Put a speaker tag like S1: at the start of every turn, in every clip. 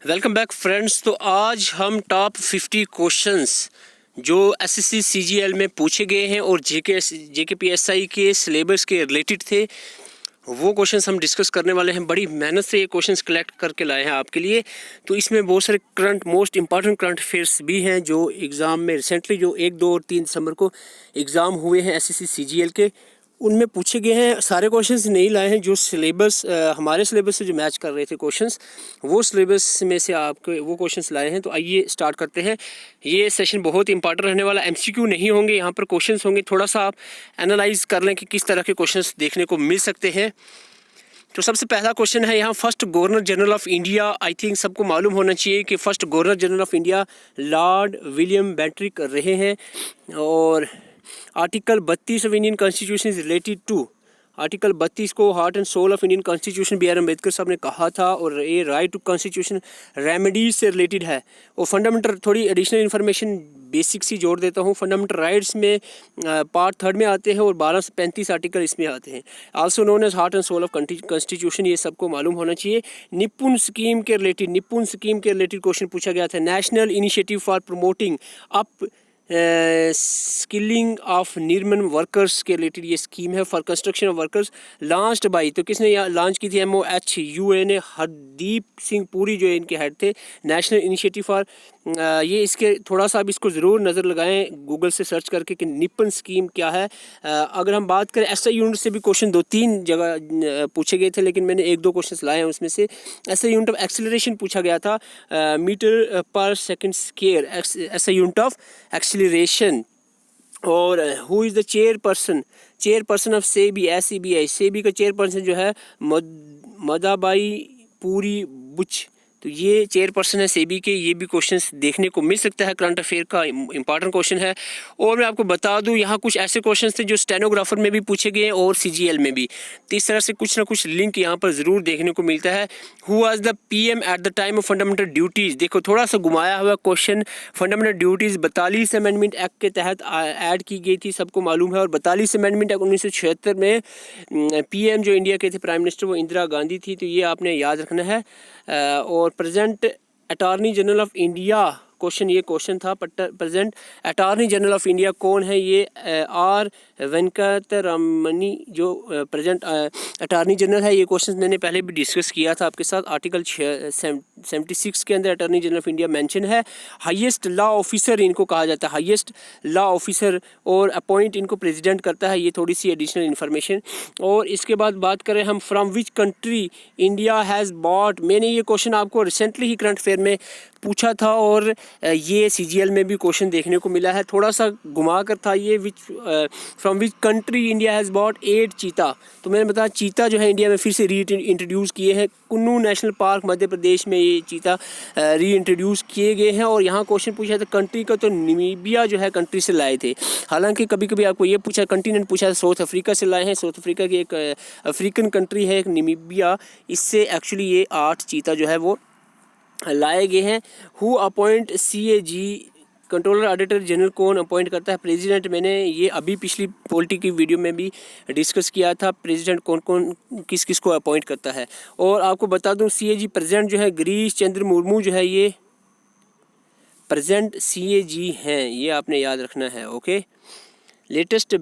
S1: Welcome back friends. तो आज हम टॉप 50 क्वेश्चंस जो एसएससी सीजीएल में पूछे गए हैं और जेके पीएसआई के सिलेबस के रिलेटेड थे वो क्वेश्चंस हम डिस्कस करने वाले हैं। बड़ी मेहनत से ये क्वेश्चंस कलेक्ट करके लाए हैं आपके लिए। तो इसमें बहुत सारे मोस्ट इंपॉर्टेंट करंट अफेयर्स भी हैं जो एग्ज़ाम में रिसेंटली जो 1, 2 और 3 दिसंबर को एग्ज़ाम हुए हैं एसएससी सीजीएल के, उनमें पूछे गए हैं। सारे क्वेश्चंस नहीं लाए हैं जो सिलेबस हमारे सिलेबस से जो मैच कर रहे थे क्वेश्चंस, वो सिलेबस में से आपके वो क्वेश्चंस लाए हैं। तो आइए स्टार्ट करते हैं। ये सेशन बहुत इंपॉर्टेंट रहने वाला। एमसीक्यू नहीं होंगे यहाँ पर, क्वेश्चंस होंगे। थोड़ा सा आप एनालाइज कर लें कि किस तरह के क्वेश्चंस देखने को मिल सकते हैं। तो सबसे पहला क्वेश्चन है यहाँ, first governor general of India. I think सबको मालूम होना चाहिए कि first governor general of India Lord William Bentinck रहे हैं। और article 32 of Indian constitution is related to, article 32 को heart and soul of Indian constitution B R Ambedkar sahab ने कहा था। और ये राइट टू कॉन्स्टिट्यूशन रेमेडीज से रिलेटेड है। और फंडामेंटल थोड़ी एडिशनल इन्फॉर्मेशन बेसिक सी जोड़ देता हूँ। फंडामेंटल राइट्स में पार्ट 3 में आते हैं और 12 से 35 आर्टिकल इसमें आते हैं। Also known as heart and soul of constitution, ये सबको मालूम होना चाहिए। निपुण स्कीम के रिलेटेड क्वेश्चन पूछा गया था। National initiative for promoting upskilling of निर्मन वर्कर्स के रिलेटेड ये स्कीम है for construction of workers, launched by, तो किसने यहाँ लॉन्च की थी? MOHUA ने, हरदीप सिंह पुरी जो इनके हेड थे। नेशनल इनिशिएटिव फॉर, ये इसके थोड़ा सा आप इसको ज़रूर नज़र लगाएं गूगल से सर्च करके कि निपन स्कीम क्या है। अगर हम बात करें एसआई यूनिट से भी क्वेश्चन 2-3 जगह पूछे गए थे, लेकिन मैंने 1-2 क्वेश्चन लाए हैं उसमें से। एसआई यूनिट ऑफ एक्सेलरेशन पूछा गया था, मीटर पर second square, SI unit of acceleration. और who is the chairperson of SEBI, SEBI, SEBI का चेयरपर्सन जो है मदाबाई पूरी बुच, तो ये चेयरपर्सन है सेबी के। ये भी क्वेश्चंस देखने को मिल सकता है, करंट अफेयर का इंपॉर्टेंट क्वेश्चन है। और मैं आपको बता दूं यहाँ कुछ ऐसे क्वेश्चंस थे जो स्टेनोग्राफर में भी पूछे गए और सीजीएल में भी। तो इस तरह से कुछ ना कुछ लिंक यहाँ पर ज़रूर देखने को मिलता है। Who was the PM at the time of fundamental duties, देखो थोड़ा सा घुमाया हुआ question. Fundamental duties 42 amendment act के तहत ऐड की गई थी, सबको मालूम है। और 42 अमेंडमेंट एक्ट 1976 में PM जो इंडिया के थे प्राइम मिनिस्टर, वो इंदिरा गांधी थी। तो ये आपने याद रखना है। और present attorney general of India, ये क्वेश्चन था। Present attorney general of India कौन है? ये R वेंकटरमणी जो प्रेजेंट अटॉर्नी जनरल है। ये क्वेश्चन मैंने पहले भी डिस्कस किया था आपके साथ। आर्टिकल 76 के अंदर attorney general of India mention है। हाईएस्ट लॉ ऑफिसर इनको कहा जाता है, हाईएस्ट लॉ ऑफिसर, और अपॉइंट इनको प्रेसिडेंट करता है। ये थोड़ी सी एडिशनल इन्फॉर्मेशन। और इसके बाद बात करें हम, from which country India has bot, मैंने ये क्वेश्चन आपको रिसेंटली ही करंट अफेयर में पूछा था और ये सीजीएल में भी क्वेश्चन देखने को मिला है। थोड़ा सा घुमा कर था ये, from which country India has bot 8 चीता। तो मैंने बताया चीता जो है इंडिया में फिर से इंट्रोड्यूस किए हैं। कुन्नू नेशनल पार्क मध्य प्रदेश में ये चीता इंट्रोड्यूस किए गए हैं। और यहाँ क्वेश्चन पूछा था कंट्री का, तो नामीबिया जो है कंट्री से लाए थे। हालांकि कभी कभी आपको ये पूछा कंटिनेंट पूछा, साउथ अफ्रीका से लाए हैं। साउथ अफ्रीका की एक अफ्रीकन कंट्री है एक नामीबिया, इससे एक्चुअली ये 8 चीता जो है वो लाए गए हैं। Who appoint CAG, controller auditor general कौन अपॉइंट करता है? प्रेसिडेंट। मैंने ये अभी पिछली पॉलिटी की वीडियो में भी डिस्कस किया था, प्रेसिडेंट कौन कौन किस किस को अपॉइंट करता है। और आपको बता दूं CAG प्रेसिडेंट जो है गिरीश चंद्र मुर्मू जो है, ये प्रेजेंट CAG हैं, ये आपने याद रखना है। ओके, लेटेस्ट,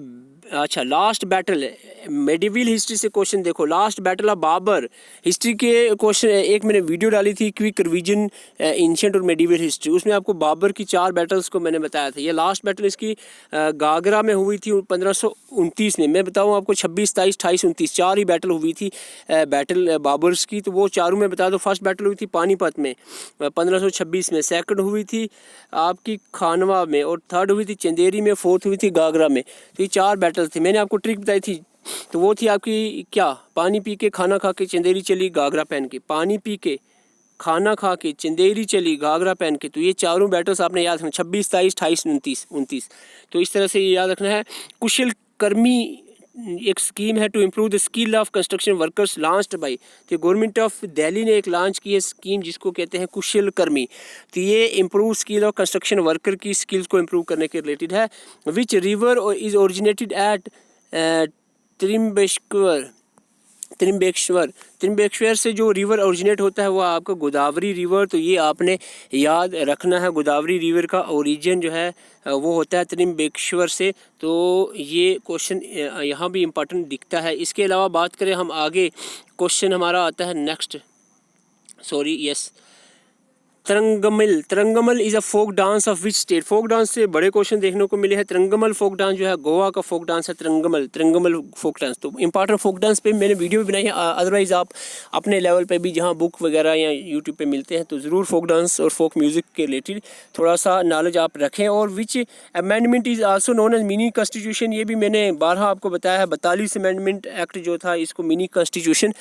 S1: अच्छा लास्ट बैटल, मेडिवल हिस्ट्री से क्वेश्चन देखो। Last battle of Babur, history के क्वेश्चन एक मैंने वीडियो डाली थी, क्विक रिवीजन एंशिएंट और मेडिवल हिस्ट्री, उसमें आपको बाबर की 4 बैटल्स को मैंने बताया था। ये लास्ट बैटल इसकी गागरा में हुई थी 1529 में। मैं बताऊँ आपको 26, 27, 28, 29 4 ही बैटल हुई थी बैटल बाबर्स की। तो वो चारों में बता दो। फर्स्ट बैटल हुई थी पानीपत में 1526 में, सेकंड हुई थी आपकी खानवा में, और थर्ड हुई थी चंदेरी में, फोर्थ हुई थी गागरा में। तो ये 4 बैटल थी। मैंने आपको ट्रिक बताई थी, तो वो थी आपकी क्या, पानी पी के खाना खा के चंदेरी चली घाघरा पहन के, पानी पी के खाना खा के चंदेरी चली घाघरा पहन के। तो ये चारों बैटल्स आपने याद रखना, 26, 27, 28, 29। तो इस तरह से ये याद रखना है। कुशल कर्मी एक स्कीम है to improve the skill of construction workers, launched by, तो गवर्नमेंट ऑफ दिल्ली ने एक लॉन्च की है स्कीम जिसको कहते हैं कुशल कर्मी। तो ये improve skill of construction worker की स्किल्स को इम्प्रूव करने के रिलेटेड है। Which river is originated at Trimbakeshwar, Trimbakeshwar से जो रिवर ओरिजिनेट होता है वो आपका गोदावरी रिवर, तो ये आपने याद रखना है। गोदावरी रिवर का ओरिजिन जो है वो होता है त्रिम्बकेश्वर से, तो ये क्वेश्चन यहाँ भी इम्पोर्टेंट दिखता है। इसके अलावा बात करें हम आगे, क्वेश्चन हमारा आता है next, Tarangamel is a folk dance of which state. Folk dance से बड़े क्वेश्चन देखने को मिले हैं। तरंगमल फोक डांस जो है गोवा का फोक डांस है, तरंगमल फोक डांस। तो इंपॉर्टेंट फोक डांस पे मैंने वीडियो भी बनाई है, अदरवाइज़ आप अपने लेवल पे भी जहाँ बुक वगैरह या यूट्यूब पे मिलते हैं तो ज़रूर फोक डांस और फोक म्यूज़िक के रिलेटेड थोड़ा सा नॉलेज आप रखें। और which amendment is also known as mini constitution, ये भी मैंने 12 आपको बताया है। 42 अमेंडमेंट एक्ट जो था इसको मिनी कॉन्स्टिट्यूशन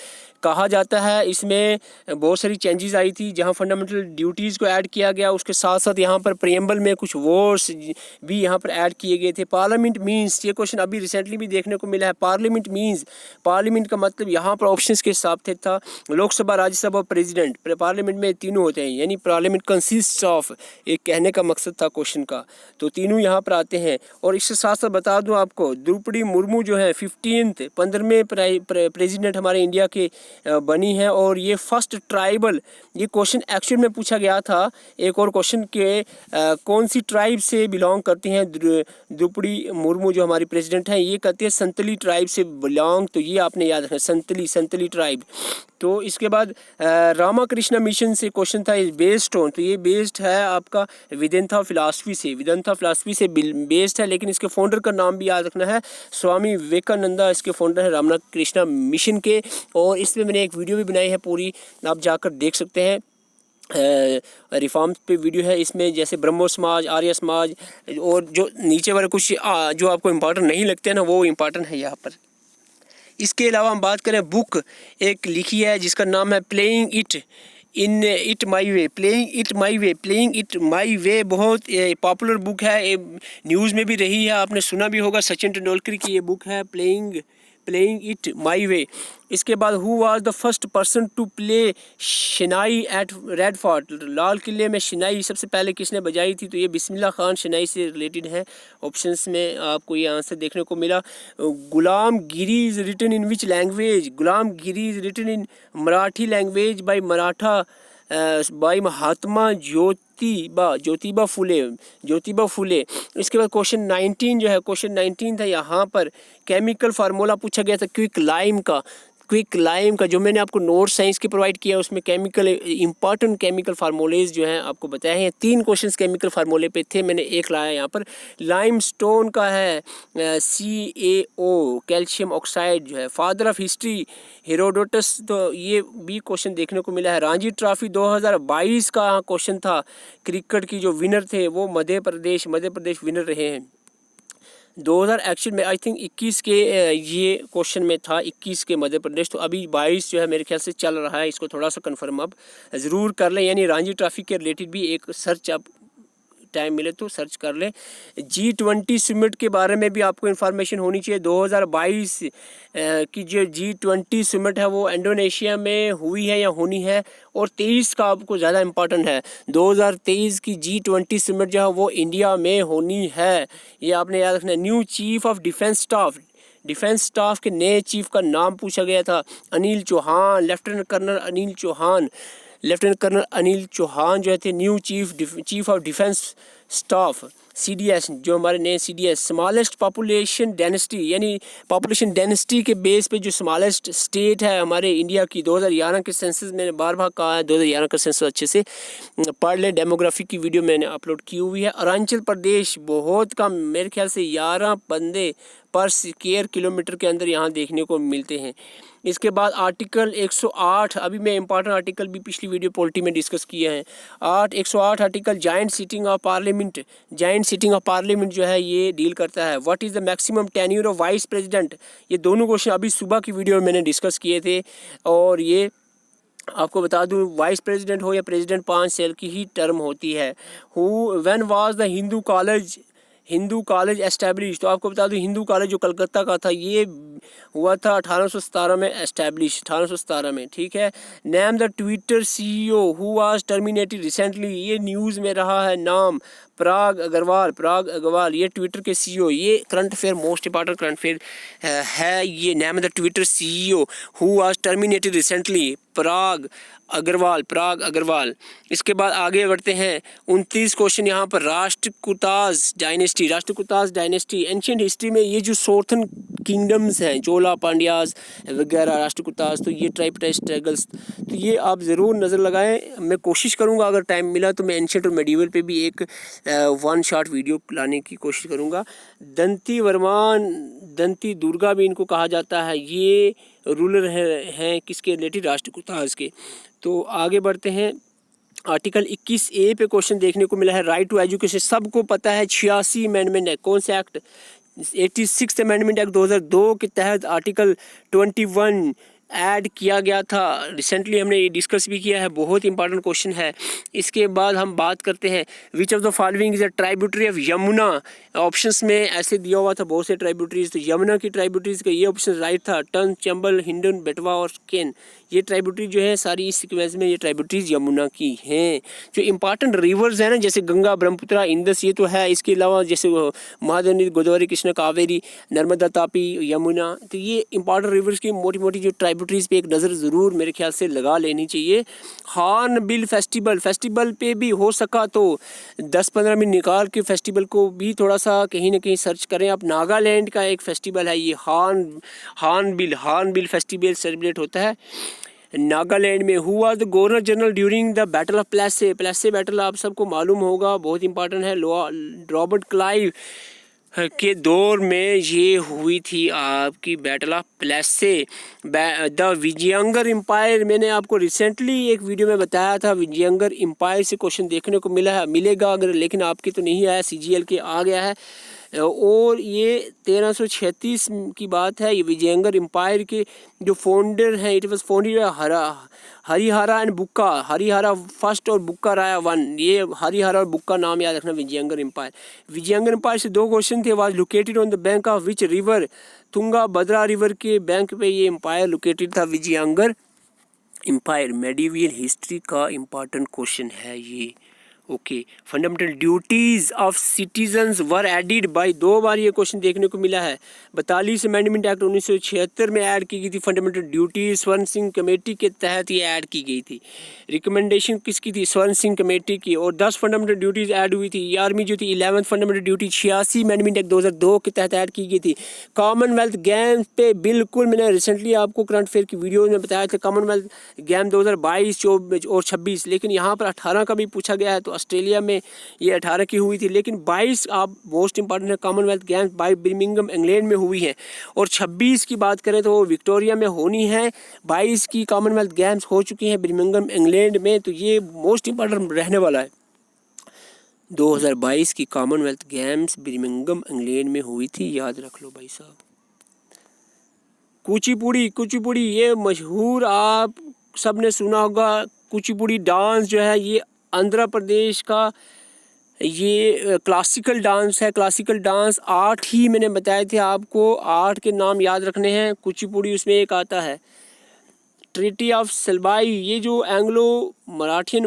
S1: कहा जाता है। इसमें बहुत सारी चेंजेस आई थी, जहाँ फंडामेंटल ड्यूटीज़ को ऐड किया गया, उसके साथ साथ यहाँ पर प्रियम्बल में कुछ वर्ड्स भी यहाँ पर ऐड किए गए थे। पार्लियामेंट मीन्स, ये क्वेश्चन अभी रिसेंटली भी देखने को मिला है। पार्लियामेंट मीन्स, पार्लियामेंट का मतलब यहाँ पर ऑप्शंस के हिसाब से था लोकसभा, राज्यसभा, प्रेसिडेंट। पार्लियामेंट में तीनों होते हैं, यानी पार्लियामेंट कंसिस्ट ऑफ, एक कहने का मकसद था क्वेश्चन का, तो तीनों यहाँ पर आते हैं। और इसके साथ साथ बता दूँ आपको, द्रौपदी मुर्मू जो है 15वें प्रेसिडेंट हमारे इंडिया के बनी है। और ये फर्स्ट ट्राइबल, ये क्वेश्चन एक्चुअल में पूछा गया था एक और क्वेश्चन के कौन सी ट्राइब से बिलोंग करती हैं द्रौपदी मुर्मू जो हमारी प्रेसिडेंट हैं, ये कहते हैं संतली ट्राइब से बिलोंग, तो ये आपने याद रखना, संतली ट्राइब। तो इसके बाद रामाकृष्ण मिशन से क्वेश्चन था बेस्ड ऑन, तो ये बेस्ड है आपका वेदांता फिलॉसफी से बेस्ड है, लेकिन इसके फाउंडर का नाम भी याद रखना है, स्वामी विवेकानंदा इसके फाउंडर है रामाकृष्ण मिशन के। और इसमें मैंने एक वीडियो भी बनाई है पूरी, आप जाकर देख सकते हैं, रिफॉर्म्स पे वीडियो है इसमें, जैसे ब्रह्मो समाज, आर्य समाज, और जो नीचे वाले कुछ जो आपको इम्पोर्टेंट नहीं लगते हैं ना, वो इम्पोर्टेंट है यहाँ पर। इसके अलावा हम बात करें, बुक एक लिखी है जिसका नाम है प्लेइंग इट माई वे, बहुत पॉपुलर बुक है, न्यूज़ में भी रही है, आपने सुना भी होगा, सचिन तेंदुलकर की ये बुक है प्लेइंग इट माई वे। इसके बाद who was the first person to play shehnai at Red Fort, लाल किले में शनाई सबसे पहले किसने बजाई थी, तो ये बिस्मिल्लाह खान शनाई से रिलेटेड है। ऑप्शंस में आपको ये आंसर देखने को मिला। Gulamgiri is written in which language, Gulamgiri is written in Marathi language by Mahatma Jyotiba Phule. इसके बाद क्वेश्चन 19 जो है, क्वेश्चन 19 था, यहाँ पर केमिकल फार्मूला पूछा गया था क्विक लाइम का जो मैंने आपको नोट साइंस के प्रोवाइड किया, उसमें इंपॉर्टेंट केमिकल फार्मूलेज जो हैं आपको बताए हैं। 3 क्वेश्चंस केमिकल फार्मूले पे थे, मैंने एक लाया यहाँ पर। लाइमस्टोन का है CaO, कैल्शियम ऑक्साइड जो है। फादर ऑफ हिस्ट्री हेरोडोटस, तो ये भी क्वेश्चन देखने को मिला है। रणजी ट्रॉफी 2022 का क्वेश्चन था, क्रिकेट की जो विनर थे वो मध्य प्रदेश विनर रहे हैं। 2000 एक्चुअल में आई थिंक 21 के ये क्वेश्चन में था, 21 के मध्य प्रदेश, तो अभी 22 जो है मेरे ख्याल से चल रहा है, इसको थोड़ा सा कंफर्म आप ज़रूर कर लें। यानी रणजी ट्रॉफी के रिलेटेड भी एक सर्च आप टाइम मिले तो सर्च कर लें। G20 समिट के बारे में भी आपको इन्फॉर्मेशन होनी चाहिए। 2022 की जो G20 समिट है वो इंडोनेशिया में हुई है या होनी है, और 23 का आपको ज़्यादा इम्पोर्टेंट है। 2023 की G20 समिट जो है वो इंडिया में होनी है, ये आपने याद रखना है। New chief of defence staff के नए चीफ का नाम पूछा गया था, अनिल चौहान, लेफ्टिनेंट कर्नल अनिल चौहान जो थे new chief of defence staff CDS, जो हमारे नए CDS। स्मॉलेस्ट पॉपुलेशन डेंसिटी, यानी पॉपुलेशन डेंसिटी के बेस पे जो स्मॉलेस्ट स्टेट है हमारे इंडिया की, 2011 के सेंसस, मैंने बार कहा है 2011 का सेंसस अच्छे से पढ़ ले, डेमोग्राफी की वीडियो मैंने अपलोड की हुई है। अरुणाचल प्रदेश बहुत कम, मेरे ख्याल से 11 बंदे पर स्क्वायर किलोमीटर के अंदर यहाँ देखने को मिलते हैं। इसके बाद आर्टिकल 108, अभी मैं इंपॉर्टेंट आर्टिकल भी पिछली वीडियो पॉलिटी में डिस्कस किए हैं। 108 article joint sitting of parliament जो है ये डील करता है। What is the maximum tenure of vice president, ये दोनों क्वेश्चन अभी सुबह की वीडियो में मैंने डिस्कस किए थे। और ये आपको बता दूं, वाइस प्रेसिडेंट हो या प्रेसिडेंट 5 साल की ही टर्म होती है। When was the Hindu college establish, तो आपको बता दूं हिंदू कॉलेज जो कलकत्ता का था ये हुआ था 1817 में एस्टैब्लिश, 1817 में, ठीक है। Name the Twitter CEO who was terminated recently, ये न्यूज़ में रहा है नाम, पराग अग्रवाल ये ट्विटर के CEO, ये current affair most important current affair है ये। Name the Twitter CEO who was terminated recently, Parag Agrawal. इसके बाद आगे बढ़ते हैं, 29 क्वेश्चन यहाँ पर। राष्ट्रकूटाज डायनेस्टी एंशियंट हिस्ट्री में ये जो सॉर्थन किंगडम्स हैं, चोला पांड्याज वगैरह, राष्ट्रकूटाज, तो ये ट्राइपाइट स्ट्रगल्स, तो ये आप ज़रूर नज़र लगाएं। मैं कोशिश करूँगा अगर टाइम मिला तो मैं एंशियंट और मेडिवल पे भी एक वन शॉट वीडियो लाने की कोशिश करूँगा। दंती वर्मान, दंती दुर्गा भी इनको कहा जाता है, ये रूलर हैं किसके रिलेटेड, राष्ट्रकूटाज के। तो आगे बढ़ते हैं, आर्टिकल 21A पे क्वेश्चन देखने को मिला है, राइट टू एजुकेशन, सबको पता है 86 अमेंडमेंट है, कौन से एक्ट, 86 अमेंडमेंट एक्ट 2002 के तहत आर्टिकल 21 ऐड किया गया था। रिसेंटली हमने ये डिस्कस भी किया है, बहुत इंपॉर्टेंट क्वेश्चन है। इसके बाद हम बात करते हैं, which of the following is a tributary of Yamuna, options में ऐसे दिया हुआ था बहुत से ट्राइब्यूटरीज, तो यमुना की ट्राइब्यूटरीज का ये ऑप्शन राइट था, टन, चंबल, हिंडन, बेटवा और केन, ये ट्राइब्यूटरी जो है सारी इस सीक्वेंस में ये ट्राइब्यूटरीज यमुना की हैं। जो इंपॉर्टेंट रिवर्स हैं ना, जैसे गंगा, ब्रह्मपुत्रा, इंदस, ये तो है, इसके अलावा जैसे महानदी, गोदावरी, कृष्णा, कावेरी, नर्मदा, तापी, यमुना, तो ये इंपॉर्टेंट रिवर्स की मोटी मोटी जो ट्राइब्यूटरीज पे एक नज़र ज़रूर मेरे ख्याल से लगा लेनी चाहिए। हॉर्नबिल फेस्टिवल पे भी हो सका तो 10-15 मिनट निकाल के फेस्टिवल को भी थोड़ा सा कहीं ना कहीं सर्च करें आप। नागालैंड का एक फेस्टिवल है ये हॉर्नबिल फेस्टिवल सेलिब्रेट होता है नागालैंड में। Who the governor general during the battle of Plassey battle आप सबको मालूम होगा, बहुत इंपॉर्टेंट है। रॉबर्ट क्लाइव के दौर में ये हुई थी आपकी battle of Plassey. The Vijayanagara empire, मैंने आपको रिसेंटली एक वीडियो में बताया था, विजयनगर एम्पायर से क्वेश्चन देखने को मिलेगा अगर, लेकिन आपके तो नहीं आया, CGL के आ गया है। और ये 1336 की बात है। ये विजयनगर एम्पायर के जो फाउंडर हैं, it was founded Harihara and Bukka, Harihara first और बुक्का राया वन, ये हरिहरा और बुक्का नाम याद रखना। विजयनगर एम्पायर से 2 क्वेश्चन थे। Was located on the bank of which river, Tungabhadra river के बैंक पे ये एम्पायर लोकेटेड था, विजयनगर एम्पायर। मेडिवल हिस्ट्री का इम्पॉर्टेंट क्वेश्चन है ये। Okay, fundamental duties of citizens were added by, 2 बार ये क्वेश्चन देखने को मिला है। 42 अमेंडमेंट एक्ट 1976 में ऐड की गई थी फंडामेंटल ड्यूटीज, स्वर्ण सिंह कमेटी के तहत ये ऐड की गई थी। रिकमेंडेशन किसकी थी, स्वर्ण सिंह कमेटी की। और 10 फंडामेंटल ड्यूटीज़ ऐड हुई थी। 11वीं जो थी 11th fundamental duty 86 amendment act 2002 के तहत ऐड की गई थी। कॉमनवेल्थ गेम्स पे बिल्कुल मैंने रिसेंटली आपको करंट अफेयर की वीडियो में बताया था, कॉमनवेल्थ गेम 2022, 24 और 26, लेकिन यहाँ पर 18 का भी पूछा गया है, तो ऑस्ट्रेलिया में ये 18 की हुई थी, लेकिन 22 आप मोस्ट इंपॉर्टेंट है, Commonwealth Games by Birmingham England में हुई है। और 26 की बात करें तो वो विक्टोरिया में होनी है। 22 की कॉमनवेल्थ गेम्स हो चुकी हैं बर्मिंघम इंग्लैंड में, तो ये मोस्ट इंपॉर्टेंट रहने वाला है। 2022 की कॉमनवेल्थ गेम्स बर्मिंघम इंग्लैंड में हुई थी, याद रख लो भाई साहब। कुचिपुड़ी ये मशहूर, आप सब ने सुना होगा। कुचिपुड़ी डांस जो है ये आंध्र प्रदेश का ये क्लासिकल डांस है। क्लासिकल डांस 8 ही मैंने बताए थे आपको, 8 के नाम याद रखने हैं। कुचिपुड़ी उसमें एक आता है। ट्रीटी ऑफ सलबाई, ये जो एंग्लो मराठियन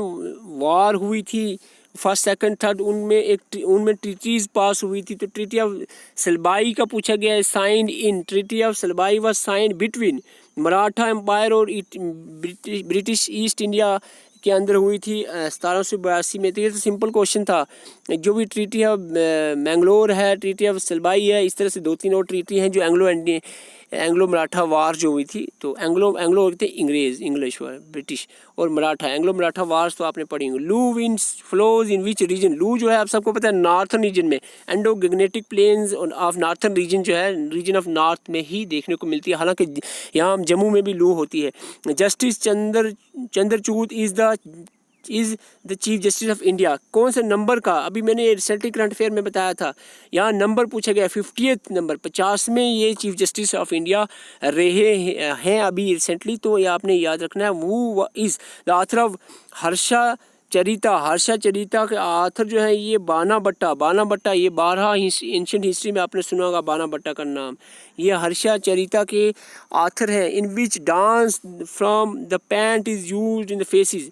S1: वार हुई थी फर्स्ट सेकंड थर्ड, उनमें ट्रीटीज़ पास हुई थी, तो ट्रीटी ऑफ सलबाई का पूछा गया है। Sign in, treaty of Salbai was sign between Maratha empire और ब्रिटिश ईस्ट इंडिया के अंदर हुई थी 1782 में। तो ये तो सिंपल क्वेश्चन था। जो भी ट्रीटी ऑफ मैंगलोर है, ट्रीटी ऑफ सलबाई है, इस तरह से 2-3 और ट्रीटी हैं जो एंग्लो मराठा वार जो हुई थी। तो एंग्लो होते इंग्लिश ब्रिटिश, और मराठा, एंग्लो मराठा वार्स तो आपने पढ़ी होंगी। लू wind flows in which region, लू जो है आप सबको पता है नॉर्थन रीजन में, एंडोगैग्नेटिक प्लेन्स ऑफ नॉर्थन रीजन जो है रीजन ऑफ नॉर्थ में ही देखने को मिलती है, हालांकि यहाँ जम्मू में भी लू होती है। Justice Chandrachud is the chief justice of India, कौन से नंबर का, अभी मैंने रिसेंटली करंट अफेयर में बताया था, यहाँ नंबर पूछा गया 50th नंबर, 50 में ये चीफ जस्टिस ऑफ इंडिया रहे हैं अभी रिसेंटली, तो ये आपने याद रखना है। वो is the author of Harshacharita, Harshacharita के आथर जो है ये बाना भट्टा, ये 12 एंशियंट हिस्ट्री में आपने सुना होगा बाना भट्टा का नाम। ये हर्षा चरिता के आथर हैं। In which dance from the paint is used in the faces.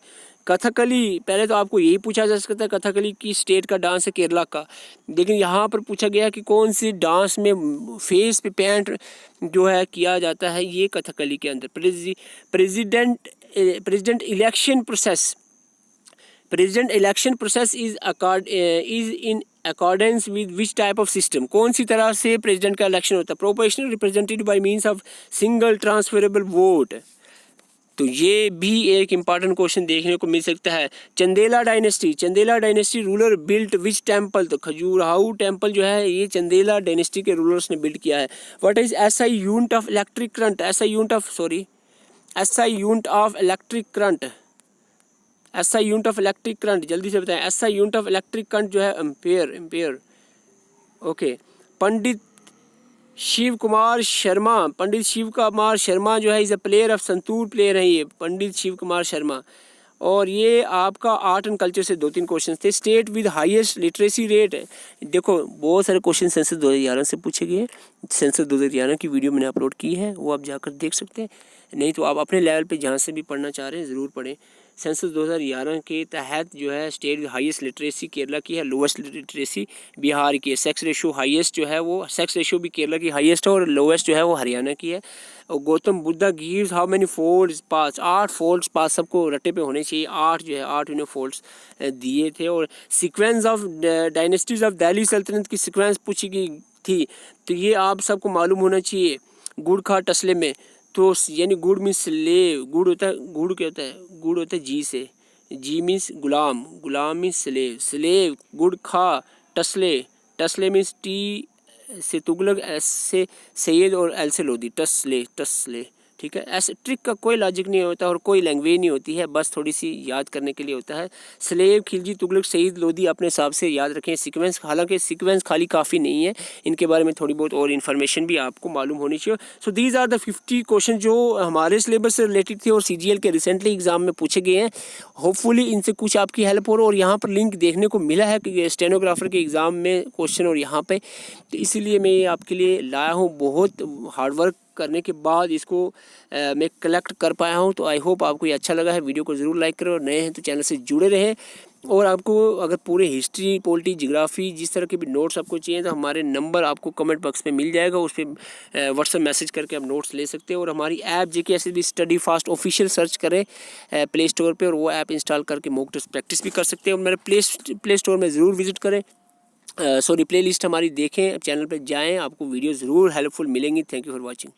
S1: Kathakali, पहले तो आपको यही पूछा जा सकता है कथकली की स्टेट का डांस है केरला का, लेकिन यहाँ पर पूछा गया कि कौन सी डांस में फेस पे पैंट जो है किया जाता है, ये कथकली के अंदर। President election process, president election process is in accordance with which type of system. कौन सी तरह से प्रेसिडेंट का इलेक्शन होता है? Proportional, represented by means of single transferable vote. तो ये भी एक इम्पॉर्टेंट क्वेश्चन देखने को मिल सकता है। Chandela dynasty ruler built which temple. तो खजुराहो टेम्पल जो है ये चंदेला डायनेस्टी के रूलर्स ने बिल्ड किया है। What is SI unit of electric current? SI unit of electric current जल्दी से बताएं। SI unit of electric current जो है एम्पेयर। ओके। पंडित शिव कुमार शर्मा जो है is a player of santoor player है ये पंडित शिव कुमार शर्मा। और ये आपका आर्ट एंड कल्चर से 2-3 क्वेश्चन थे। State with highest literacy rate. देखो बहुत सारे क्वेश्चन सेंसस 2011 से पूछे गए। सेंसस 2011 की वीडियो मैंने अपलोड की है, वो आप जाकर देख सकते हैं। नहीं तो आप अपने लेवल पे जहाँ से भी पढ़ना चाह रहे हैं ज़रूर पढ़ें। सेंसस 2011 के तहत जो है state with highest literacy Kerala की है, लोवेस्ट लिटरेसी बिहार की है। सेक्स रेशो हाईएस्ट जो है वो सेक्स रेशो भी केरला की हाईएस्ट है और लोवेस्ट जो है वो हरियाणा की है। और Gautam Buddha gives how many folds path? 8 folds path सबको रटे पे होने चाहिए। 8 जो है 8 उन्हें फोल्ड्स दिए थे। और sequence of dynasties of Delhi सल्तनत की सीक्वेंस पूछी गई थी, तो ये आप सबको मालूम होना चाहिए। गुड़ खा टसले में, तो यानी गुड़ मीन्स स्लेव, गुड़ होता है, गुड़ क्या होता है? गुड़ होता है जी से, जी मीन्स गुलाम, गुलाम मीन्स स्लेव, गुड़ खा टसले मीन्स टी से तुगलक, एस से सैयद और एल से लोधी, टसले। ठीक है, ऐसे ट्रिक का कोई लॉजिक नहीं होता और कोई लैंग्वेज नहीं होती है, बस थोड़ी सी याद करने के लिए होता है। स्लेव, खिलजी, तुगलक, सईद, लोधी अपने हिसाब से याद रखें। सीक्वेंस, हालांकि सीक्वेंस खाली काफ़ी नहीं है, इनके बारे में थोड़ी बहुत और इन्फॉर्मेशन भी आपको मालूम होनी चाहिए। So these are the 50 question जो हमारे सिलेबस से रिलेटेड थे और CGL के रिसेंटली एग्जाम में पूछे गए हैं। होपफुली इनसे कुछ आपकी हेल्प हो। और यहाँ पर लिंक देखने को मिला है कि स्टेनोग्राफर के एग्ज़ाम में क्वेश्चन और यहाँ पे, तो इसीलिए मैं ये आपके लिए लाया हूँ। बहुत हार्डवर्क करने के बाद इसको मैं कलेक्ट कर पाया हूँ। तो आई होप आपको ये अच्छा लगा है। वीडियो को ज़रूर लाइक करें और नए हैं तो चैनल से जुड़े रहें। और आपको अगर पूरे हिस्ट्री, पॉलिटी, जियोग्राफी जिस तरह के भी नोट्स आपको चाहिए तो हमारे नंबर आपको कमेंट बॉक्स में मिल जाएगा, उस पर व्हाट्सएप मैसेज करके आप नोट्स ले सकते हैं। और हमारी app JKSSB study fast official search करें प्ले स्टोर पर, और वो ऐप इंस्टॉल करके मॉक टेस्ट प्रैक्टिस भी कर सकते हैं। और मेरे प्ले स्टोर में ज़रूर विजिट करें, प्ले लिस्ट हमारी देखें, चैनल पर जाएँ, आपको वीडियो ज़रूर हेल्पफुल मिलेंगी। Thank you for watching.